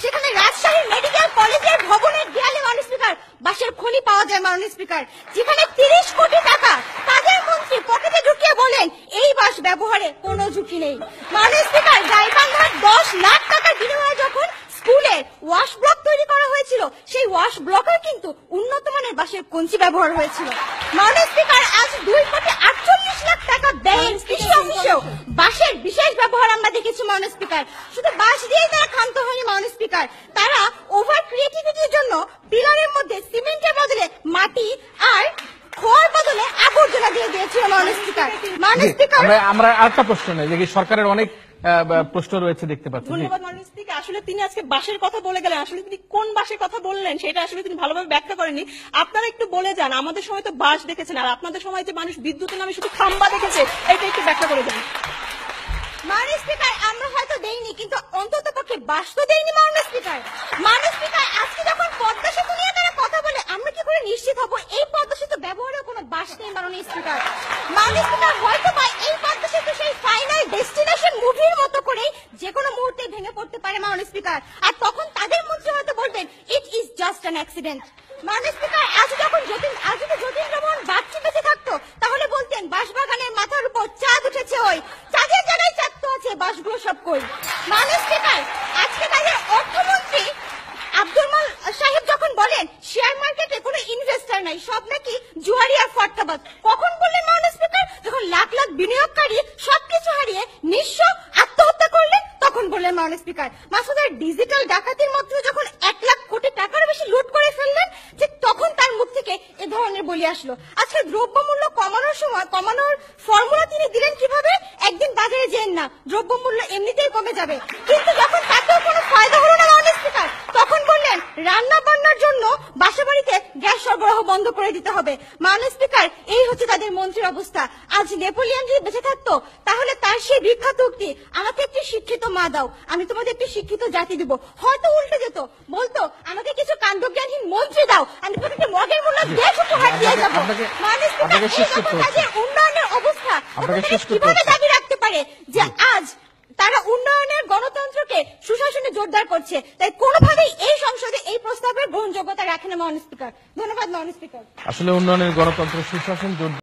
সেখানে রাজশাহী মেডিকেল কলেজের ভবনের দেয়ালে মাননীয় স্পিকার বাঁশের খনি পাওয়া যায় মাননীয় স্পিকার, যেখানে 30 কোটি টাকা কাদের মন্ত্রী পকেটে ঢুকিয়ে বলেন এই বাঁশ ব্যবহারে কোনো ঝুঁকি নেই। মাননীয় স্পিকার, গাইবান্ধার 10 লাখ টাকার বিনিময়ে যখন স্কুলের ওয়াশ ব্লক তৈরি করা হয়েছিল, সেই ওয়াশ ব্লকের কিন্তু উন্নত মানের বাঁশের কঞ্চি ব্যবহার হয়েছিল। মাননীয় স্পিকার, আজ 2,48,00,000 টাকা ব্যয়ে কৃষি অফিসেও বাঁশের বিশেষ ব্যবহার আমরা দেখেছি মাননীয় স্পিকার। শুধু বাঁশ দিয়েই তারা ক্ষান্ত হয়নি মাননীয় স্পিকার, তারা ওভার ক্রিয়েটিভিটির জন্য পিলারের মধ্যে সিমেন্টের বদলে মাটি আর খোয়ার বদলে আবর্জনা দিয়ে দিয়েছিল মাননীয় স্পিকার। মাননীয় স্পিকার, আমরা আরেকটা প্রশ্ন নেই যে সরকারের অনেক প্রশ্ন রয়েছে দেখতে পাচ্ছি। ধন্যবাদ মাননীয় স্পিকার। আসলে তিনি আজকে বাঁশের কথা বলে গেলেন, আসলে তিনি কোন বাঁশের কথা বললেন সেটা আসলে তিনি ভালোভাবে ব্যাখ্যা করেননি। আপনারা একটু বলে যান, আমাদের সময় তো বাঁশ দেখেছেন, আর আপনাদের সময় যে মানুষ বিদ্যুতের নামে শুধু খাম্বা দেখেছে, এটা একটু ব্যাখ্যা করে দেন। মাননীয় স্পিকার, আমরা হয়তো দেইনি, কিন্তু অন্তত পক্ষে বাঁশ তো দেইনি মাননীয় স্পিকার। মাননীয় স্পিকার, আজকে যখন পদ্মা সেতু নিয়ে তারা কথা বলে, আমরা কি করে নিশ্চিত হব এই পদ্মা সেতু ব্যবহারেও কোনো বাঁশ নেই মাননীয় স্পিকার? মাননীয় স্পিকার, হয়তো বা এই পদ্মা সেতু সেই ফাইনাল ডেস্টিনেশন মুভির মতো করে যে কোনো মুহূর্তে ভেঙে পড়তে পারে মাননীয় স্পিকার, আর তখন তাদের মধ্যে হয়তো বলবেন it is just an accident. মাননীয় স্পিকার, আজ যদি যতীন্দ্রমোহন বাগচি বেঁচে থাকতো, তাহলে বলতেন বাঁশবাগানের মাথার উপর চাঁদ উঠেছে, ওই চাঁদের জায়গায় চাঁদ তো আছে, বাঁশগুলো সব কই। মাননীয় স্পিকার, আজকে তাদের অর্থমন্ত্রী আব্দুল মাল সাহেব যখন বলেন শেয়ার মার্কেটে কোনো ইনভেস্টর নাই, সব নাকি জুয়ারি আর ফটকাবাজ, কখন বললেন মাননীয় স্পিকার? যখন লাখ লাখ বিনিয়োগকারী সবকিছু হারিয়ে নিঃস্ব আত্মহত্যা করলেন, তখন বললেন মাননীয় স্পিকার। মাসুদের ডিজিটাল ডাকাতির মধ্যে যখন 1 লাখ কোটি টাকার বেশি লুট করে ফেললেন, ঠিক তখন তার মুখ থেকে এ ধরনের বলি আসলো। আজকে দ্রব্যমূল্য কমানোর ফর্মুলা তিনি দিলেন কিভাবে? একদিন বাজারে যেন না, দ্রব্যমূল্য এমনিতেই কমে যাবে, কিন্তু যখন তাতেও কোনো ফায়দা হলো না মাননীয় স্পিকার, তখন বললেন রান্না বান্নার জন্য বাসাবাড়িতে গ্যাস সরবরাহ বন্ধ করে দিতে হবে। মাননীয় স্পিকার, এই হচ্ছে তাদের মন্ত্রীর অবস্থা। আজ নেপোলিয়ন যদি বেঁচে থাকতো, তাহলে তার সেই বিখ্যাত উক্তি আমাকে একটি শিক্ষিত মা দাও, আমি তোমাদের একটি শিক্ষিত জাতি দিব, হয়তো উল্টে যেত, বলতো আমাকে কিছু কাণ্ডজ্ঞানহীন মন্ত্রী দাও, আমি তোমাকে মগের মূল্য দেশ উপহার দিয়ে যাবো। মাননীয় স্পিকার, তাদের উন্নয়নের অবস্থা কিভাবে দাবি রাখতে পারে যে আজ তারা উন্নয়নের গণতন্ত্রকে সুশাসনে জোরদার করছে? তাই কোনোভাবেই এই সংসদে এই প্রস্তাবের গ্রহণযোগ্যতা রাখে না মাননীয় স্পিকার। ধন্যবাদ মাননীয় স্পিকার। আসলে উন্নয়নের গণতন্ত্র সুশাসন